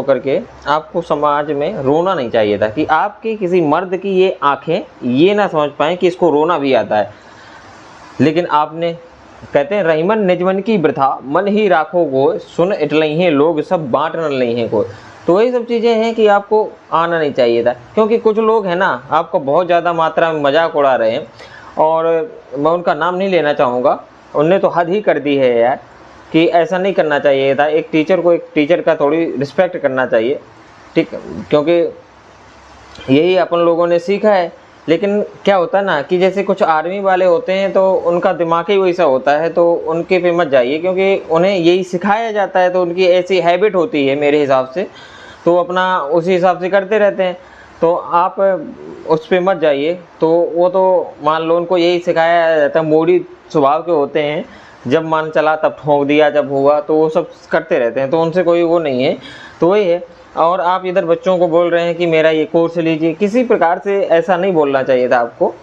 होकर के आपको समाज में रोना नहीं चाहिए था कि आपके किसी मर्द की ये आंखें ये ना समझ पाएँ कि इसको रोना भी आता है। लेकिन आपने, कहते हैं रहीमन निजमन की वृथा मन ही राखो गोय, सुन इटलई हैं लोग सब बाँट न लई हैं कोय। तो वही सब चीज़ें हैं कि आपको आना नहीं चाहिए था, क्योंकि कुछ लोग हैं ना आपको बहुत ज़्यादा मात्रा में मजाक उड़ा रहे हैं, और मैं उनका नाम नहीं लेना चाहूँगा। उनने तो हद ही कर दी है यार, कि ऐसा नहीं करना चाहिए था। एक टीचर को एक टीचर का थोड़ी रिस्पेक्ट करना चाहिए, ठीक, क्योंकि यही अपन लोगों ने सीखा है। लेकिन क्या होता है ना कि जैसे कुछ आर्मी वाले होते हैं तो उनका दिमाग ही वैसा होता है, तो उनके पे मत जाइए, क्योंकि उन्हें यही सिखाया जाता है, तो उनकी ऐसी हैबिट होती है मेरे हिसाब से, तो अपना उसी हिसाब से करते रहते हैं। तो आप उस पे मत जाइए। तो वो तो मान लो उनको यही सिखाया जाता है, मोड़ी स्वभाव के होते हैं, जब मन चला तब ठोक दिया, जब हुआ तो वो सब करते रहते हैं, तो उनसे कोई वो नहीं है। तो वही है। और आप इधर बच्चों को बोल रहे हैं कि मेरा ये कोर्स लीजिए, किसी प्रकार से ऐसा नहीं बोलना चाहिए था आपको।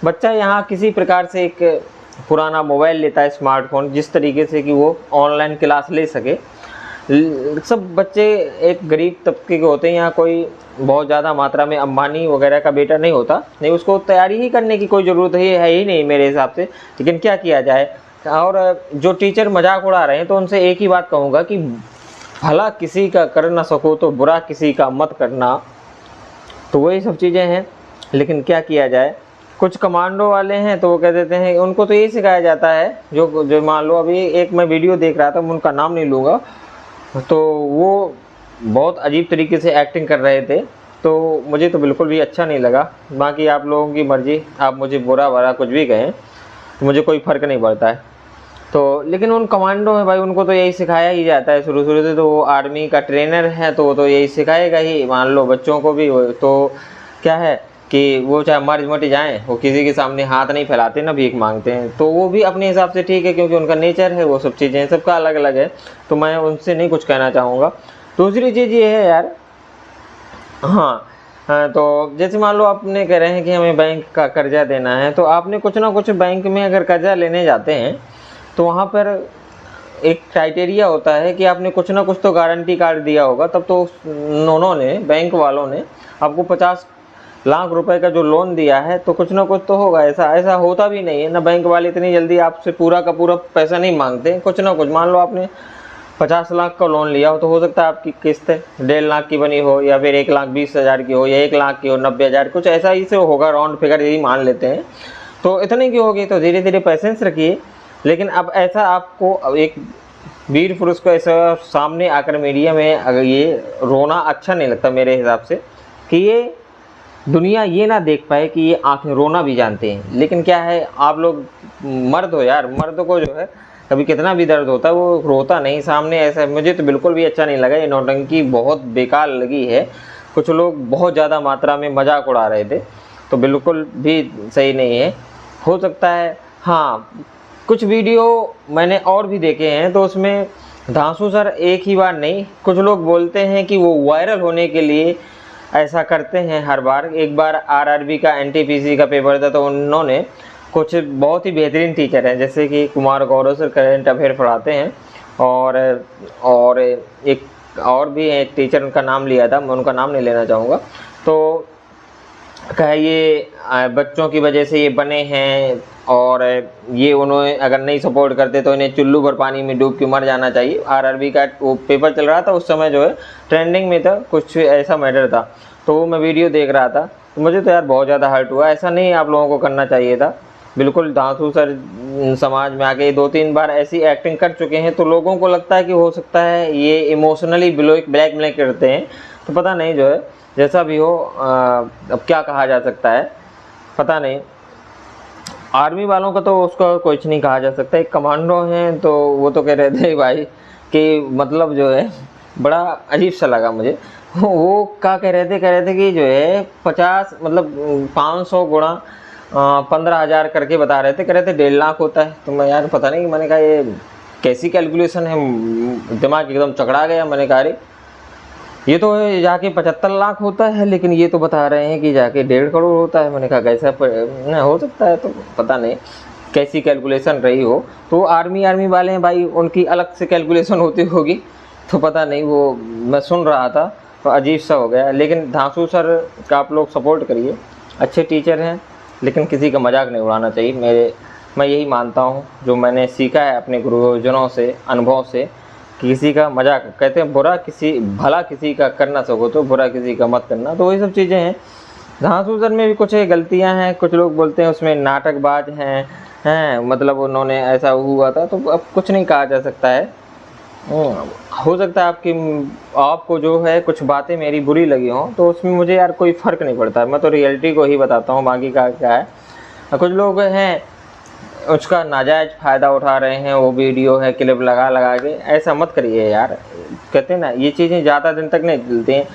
बच्चा यहाँ किसी प्रकार से एक पुराना मोबाइल लेता है, स्मार्टफोन, जिस तरीके से कि वो ऑनलाइन क्लास ले सके। सब बच्चे एक गरीब तबके के होते हैं, यहाँ कोई बहुत ज़्यादा मात्रा में अंबानी वगैरह का बेटा नहीं होता, नहीं, उसको तैयारी ही करने की कोई ज़रूरत है ही नहीं मेरे हिसाब से। लेकिन क्या किया जाए। और जो टीचर मजाक उड़ा रहे हैं तो उनसे एक ही बात कहूँगा कि भला किसी का कर ना सको तो बुरा किसी का मत करना। तो वही सब चीज़ें हैं। लेकिन क्या किया जाए, कुछ कमांडो वाले हैं तो वो कह देते हैं, उनको तो यही सिखाया जाता है, जो जो मान लो अभी एक मैं वीडियो देख रहा था, मैं उनका नाम नहीं लूँगा, तो वो बहुत अजीब तरीके से एक्टिंग कर रहे थे, तो मुझे तो बिल्कुल भी अच्छा नहीं लगा। बाकी आप लोगों की मर्ज़ी, आप मुझे बुरा भला कुछ भी कहें, तो मुझे कोई फ़र्क नहीं पड़ता है। तो लेकिन उन कमांडो में भाई उनको तो यही सिखाया ही जाता है शुरू शुरू से, तो वो आर्मी का ट्रेनर है तो वो तो यही सिखाएगा ही। मान लो बच्चों को भी तो क्या है कि वो चाहे मर मिट जाएँ, वो किसी के सामने हाथ नहीं फैलाते ना भीख मांगते हैं, तो वो भी अपने हिसाब से ठीक है, क्योंकि उनका नेचर है, वो सब चीज़ें सबका अलग अलग है, तो मैं उनसे नहीं कुछ कहना चाहूँगा। दूसरी चीज़ ये है यार, हाँ, तो जैसे मान लो आपने कह रहे हैं कि हमें बैंक का कर्जा देना है, तो आपने कुछ ना कुछ बैंक में अगर कर्जा लेने जाते हैं तो वहाँ पर एक क्राइटेरिया होता है कि आपने कुछ ना कुछ तो गारंटी कार्ड दिया होगा, तब तो उन्होंने, बैंक वालों ने आपको 50 लाख रुपए का जो लोन दिया है, तो कुछ ना कुछ तो होगा। ऐसा होता भी नहीं है ना, बैंक वाले इतनी जल्दी आपसे पूरा का पूरा पैसा नहीं मांगते। कुछ ना कुछ, मान लो आपने 50 लाख का लोन लिया हो, तो हो सकता है आपकी किस्त 1.5 लाख की बनी हो, या फिर 1,20,000 की हो, या 1 लाख की हो, 90,000, कुछ ऐसा ही से होगा, राउंड फिगर यही मान लेते हैं। तो इतने की होगी, तो धीरे धीरे पेशेंस रखिए। लेकिन अब ऐसा आपको, अब एक वीर पुरुष को ऐसा सामने आकर मीडिया में अगर ये रोना अच्छा नहीं लगता मेरे हिसाब से, कि ये दुनिया ये ना देख पाए कि ये आंखें रोना भी जानते हैं। लेकिन क्या है, आप लोग मर्द हो यार, मर्द को जो है कभी कितना भी दर्द होता है वो रोता नहीं सामने। ऐसा मुझे तो बिल्कुल भी अच्छा नहीं लगा, ये नौटंकी बहुत बेकार लगी है। कुछ लोग बहुत ज़्यादा मात्रा में मजाक उड़ा रहे थे, तो बिल्कुल भी सही नहीं है। हो सकता है, हाँ, कुछ वीडियो मैंने और भी देखे हैं, तो उसमें धांसू सर एक ही बार नहीं, कुछ लोग बोलते हैं कि वो वायरल होने के लिए ऐसा करते हैं हर बार। एक बार आरआरबी का एनटीपीसी का पेपर था, तो उन्होंने कुछ बहुत ही बेहतरीन टीचर हैं, जैसे कि Kumar Gaurav sir current affair पढ़ाते हैं, और एक और भी एक टीचर, उनका नाम लिया था, मैं उनका नाम नहीं लेना चाहूँगा। तो कहा ये बच्चों की वजह से ये बने हैं, और ये उन्होंने अगर नहीं सपोर्ट करते तो इन्हें चुल्लू भर पानी में डूब के मर जाना चाहिए। आरआरबी का वो पेपर चल रहा था उस समय, जो है ट्रेंडिंग में था, कुछ ऐसा मैटर था। तो वो मैं वीडियो देख रहा था, तो मुझे तो यार बहुत ज़्यादा हर्ट हुआ। ऐसा नहीं आप लोगों को करना चाहिए था बिल्कुल। धांसू सर समाज में आके 2-3 बार ऐसी एक्टिंग कर चुके हैं, तो लोगों को लगता है कि हो सकता है ये इमोशनली ब्लैकमेल करते हैं। तो पता नहीं, जो है जैसा भी हो, अब क्या कहा जा सकता है पता नहीं। आर्मी वालों का तो उसका कुछ नहीं कहा जा सकता। एक कमांडो हैं, तो वो तो कह रहे थे भाई कि मतलब जो है बड़ा अजीब सा लगा मुझे। वो क्या कह रहे थे कि जो है 50 मतलब 500 गुणा 15,000 करके बता रहे थे, कह रहे थे 1.5 लाख होता है। तो मैं यार पता नहीं, मैंने कहा ये कैसी कैलकुलेशन है, दिमाग एकदम चकरा गया। मैंने कहा अरे ये तो जाके 75 लाख होता है, लेकिन ये तो बता रहे हैं कि जाके 1.5 करोड़ होता है। मैंने कहा कैसा हो सकता है, तो पता नहीं कैसी कैलकुलेशन रही हो। तो आर्मी वाले हैं भाई, उनकी अलग से कैलकुलेशन होती होगी। तो पता नहीं वो मैं सुन रहा था तो अजीब सा हो गया। लेकिन धांसू सर का आप लोग सपोर्ट करिए, अच्छे टीचर हैं, लेकिन किसी का मजाक नहीं उड़ाना चाहिए। मैं यही मानता हूँ, जो मैंने सीखा है अपने गुरुजनों से, अनुभव से, कि किसी का मजाक, कहते हैं भला किसी का कर ना सको तो बुरा किसी का मत करना। तो वही सब चीज़ें हैं। धांसू सर में भी कुछ गलतियाँ हैं, कुछ लोग बोलते हैं उसमें नाटकबाज हैं, मतलब उन्होंने ऐसा हुआ था, तो अब कुछ नहीं कहा जा सकता है। हो सकता है आपको जो है कुछ बातें मेरी बुरी लगी हों, तो उसमें मुझे यार कोई फ़र्क नहीं पड़ता, मैं तो रियलिटी को ही बताता हूँ, बाकी का क्या है। कुछ लोग हैं उसका नाजायज़ फ़ायदा उठा रहे हैं, वो वीडियो है क्लिप लगा के, ऐसा मत करिए यार। कहते हैं ना, ये चीज़ें ज़्यादा दिन तक नहीं चलती हैं,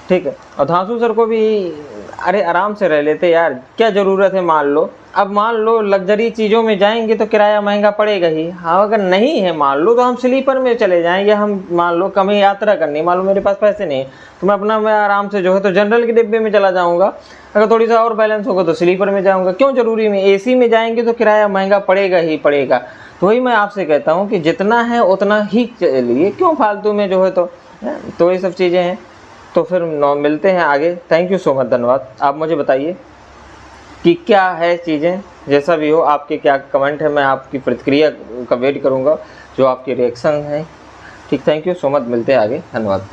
ठीक है। और धांसू सर को भी अरे आराम से रह लेते यार, क्या ज़रूरत है। मान लो लग्जरी चीज़ों में जाएंगे तो किराया महंगा पड़ेगा ही। हाँ, अगर नहीं है मान लो तो हम स्लीपर में चले जाएंगे। हम मान लो कम ही यात्रा करनी, मान लो मेरे पास पैसे नहीं तो मैं आराम से जो है तो जनरल के डिब्बे में चला जाऊँगा। अगर थोड़ी सा और बैलेंस होगा तो स्लीपर में जाऊँगा। क्यों जरूरी में एसी में जाएंगे तो किराया महंगा पड़ेगा ही पड़ेगा। तो वही मैं आपसे कहता हूँ कि जितना है उतना ही चलिए, क्यों फालतू में जो है तो ये सब चीज़ें हैं। तो फिर मिलते हैं आगे। थैंक यू सो मच, धन्यवाद। आप मुझे बताइए कि क्या है चीज़ें, जैसा भी हो आपके क्या कमेंट है, मैं आपकी प्रतिक्रिया का वेट करूँगा, जो आपके रिएक्शन हैं। ठीक, थैंक यू सो मच, मिलते हैं आगे, धन्यवाद।